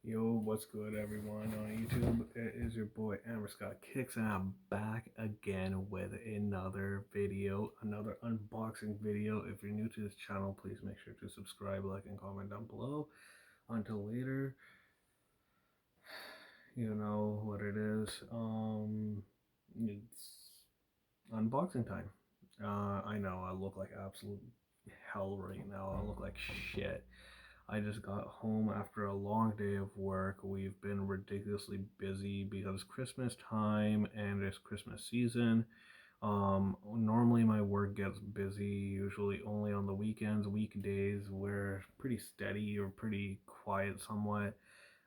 Yo, what's good, everyone on YouTube? It is your boy Amber Scott Kicks, and I'm back again with another video, another unboxing video. If you're new to this channel, please make sure to subscribe, like, and comment down below. Until later, you know what it is. It's unboxing time. I know I look like absolute hell right now. I look like shit. I just got home after a long day of work. We've been ridiculously busy because it's Christmas time and it's Christmas season. Normally my work gets busy, usually only on the weekends. Weekdays we're pretty steady or pretty quiet somewhat.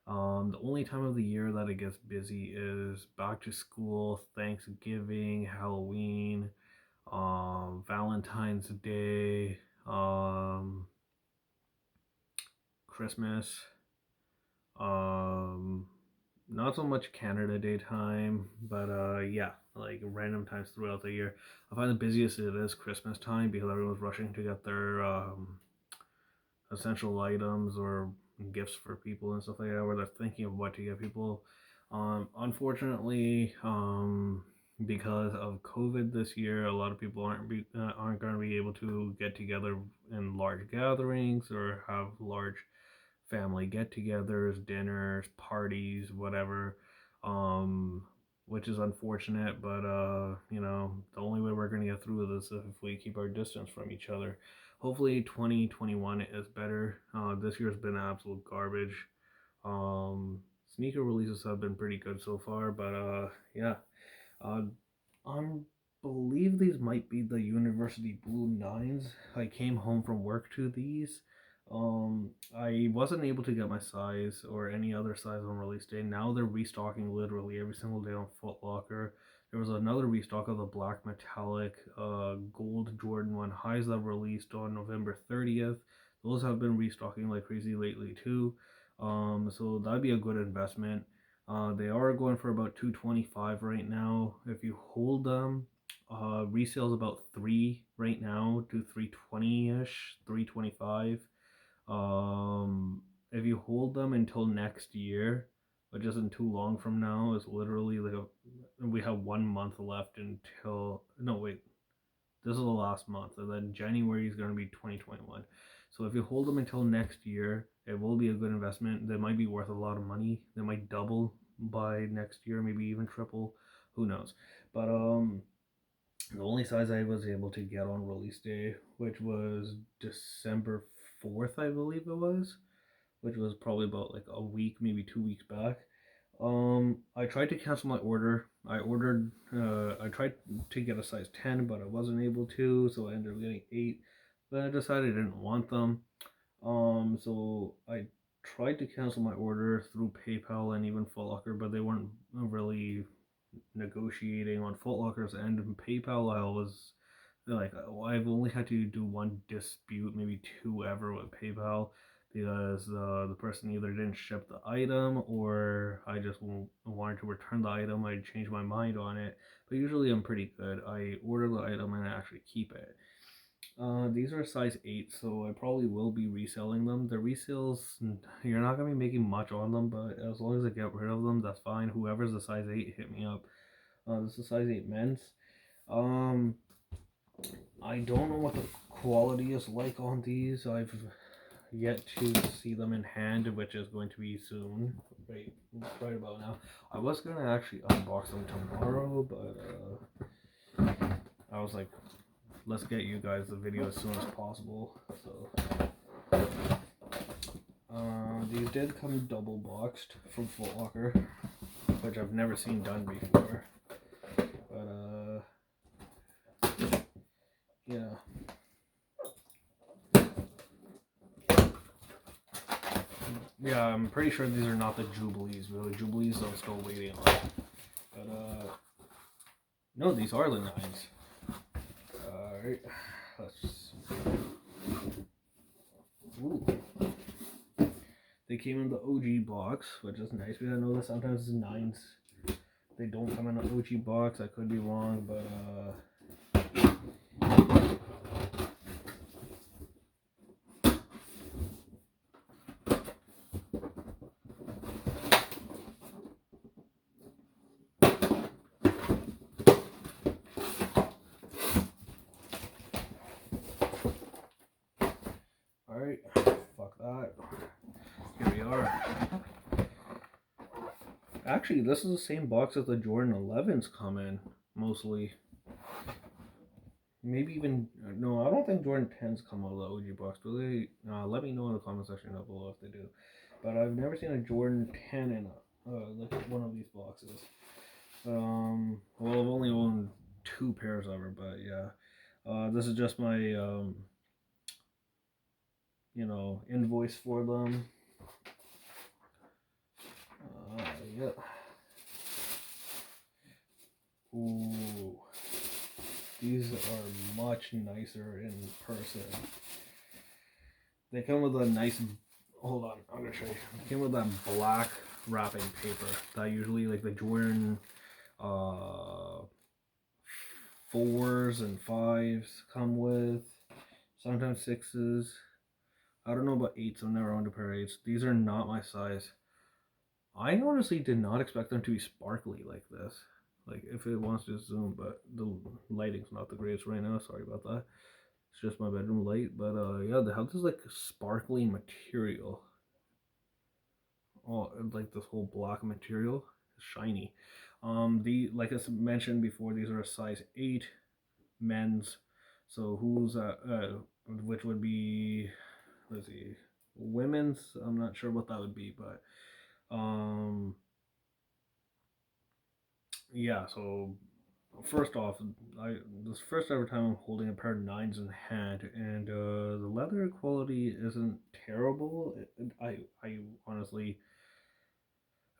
The only time of the year that it gets busy is back to school, Thanksgiving, Halloween, Valentine's Day, Christmas. Um, Not so much Canada Day time, but yeah, like random times throughout the year. I find the busiest it is Christmas time because everyone's rushing to get their essential items or gifts for people and stuff like that, where they're thinking of what to get people. Unfortunately, because of COVID this year, a lot of people aren't going to be able to get together in large gatherings or have large family get-togethers, dinners, parties, whatever. Um, which is unfortunate, but the only way we're gonna get through this is if we keep our distance from each other. Hopefully, 2021 is better. This year's been absolute garbage. Um, Sneaker releases have been pretty good so far, but yeah. Uh, I believe these might be the University Blue Nines. I came home from work to these. I wasn't able to get my size or any other size on release day. Now they're restocking literally every single day on Footlocker. There was another restock of the black metallic gold Jordan 1 highs that released on November 30th. Those have been restocking like crazy lately too. So that'd be a good investment. They are going for about 225 right now. If you hold them, resale's about 3 right now to 320-ish, 325. If you hold them until next year, which isn't too long from now, it's literally we have 1 month left until, no wait, this is the last month, and then January is going to be 2021. So if you hold them until next year, it will be a good investment. They might be worth a lot of money. They might double by next year, maybe even triple. Who knows? But the only size I was able to get on release day, which was December 4th, I believe it was, which was probably about like a week, maybe 2 weeks back. I tried to cancel my order. I tried to get a size 10, but I wasn't able to, so I ended up getting 8. But I decided I didn't want them. So I tried to cancel my order through PayPal and even Footlocker, but they weren't really negotiating on Footlocker's end. And PayPal, I was like, I've only had to do one dispute, maybe two ever with PayPal, because the person either didn't ship the item or I just wanted to return the item. I changed my mind on it, but usually I'm pretty good. I order the item and I actually keep it. These are size 8, so I probably will be reselling them. The resales, you're not going to be making much on them, but as long as I get rid of them, that's fine. Whoever's a size 8, hit me up. This is size 8 men's. Um, I don't know what the quality is like on these. I've yet to see them in hand, which is going to be soon. Right about now. I was going to actually unbox them tomorrow, but I was like, let's get you guys the video as soon as possible. So these did come double boxed from Footlocker, which I've never seen done before. But yeah. Yeah, I'm pretty sure these are not the Jubilees. Really, Jubilees I'm still waiting on. But no, these are the 9s. Alright, let's. Ooh. They came in the OG box, which is nice. We don't know that sometimes the 9s they don't come in an OG box. I could be wrong, but are. Actually, this is the same box as the Jordan 11s come in, mostly. Maybe even, no, I don't think Jordan 10s come out of the OG box, do they? Let me know in the comment section down below if they do. But I've never seen a Jordan 10 in like one of these boxes. Well, I've only owned 2 pairs ever, but yeah. This is just my, invoice for them. Yeah. Ooh. These are much nicer in person. They come with a nice, hold on, I'm gonna show you. They came with that black wrapping paper that usually like the Jordan 4s and 5s come with. Sometimes 6s. I don't know about 8s, I've never owned a pair of 8s. These are not my size. I honestly did not expect them to be sparkly like this. Like, if it wants to zoom, but the lighting's not the greatest right now, sorry about that. It's just my bedroom light, but yeah, they have this like sparkly material. Oh, like this whole black material is shiny. Like I mentioned before, these are a size 8 men's. So who's which would be, let's see, women's. I'm not sure what that would be, but yeah. So first off, this first ever time I'm holding a pair of 9s in hand, and the leather quality isn't terrible. I honestly,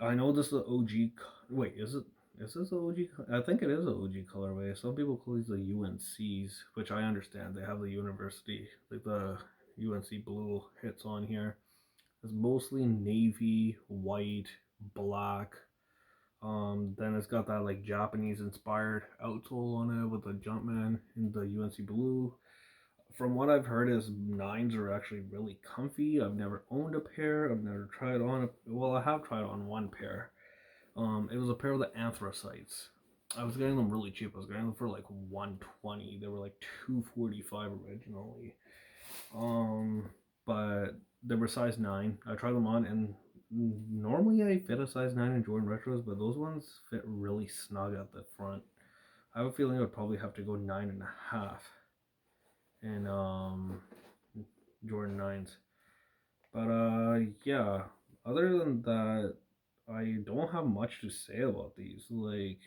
I know this is the OG. Wait, is it? Is this the OG? I think it is the OG colorway. Some people call these the UNCs, which I understand. They have the university, like the UNC blue hits on here. It's mostly navy, white, black. Then it's got that like Japanese inspired outsole on it with the Jumpman in the UNC blue. From what I've heard, is 9s are actually really comfy. I've never owned a pair. I've never tried on well, I have tried on one pair. It was a pair of the Anthracites. I was getting them really cheap. I was getting them for like 120. They were like 245 originally. But they were size 9. I tried them on, and normally I fit a size 9 in Jordan Retros, but those ones fit really snug at the front. I have a feeling I would probably have to go 9.5 in Jordan 9s. But yeah, other than that, I don't have much to say about these. Like,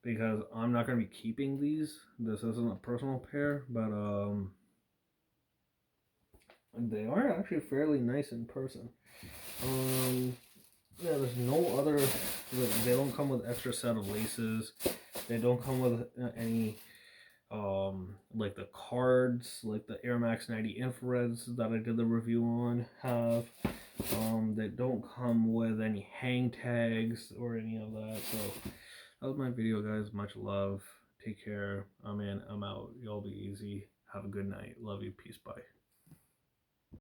because I'm not gonna be keeping these. This isn't a personal pair, but they are actually fairly nice in person. Yeah, there's no other. They don't come with extra set of laces. They don't come with any like the cards, like the Air Max 90 infrareds that I did the review on have. They don't come with any hang tags or any of that. So that was my video, guys. Much love. Take care. I'm in. I'm out. Y'all be easy. Have a good night. Love you. Peace. Bye.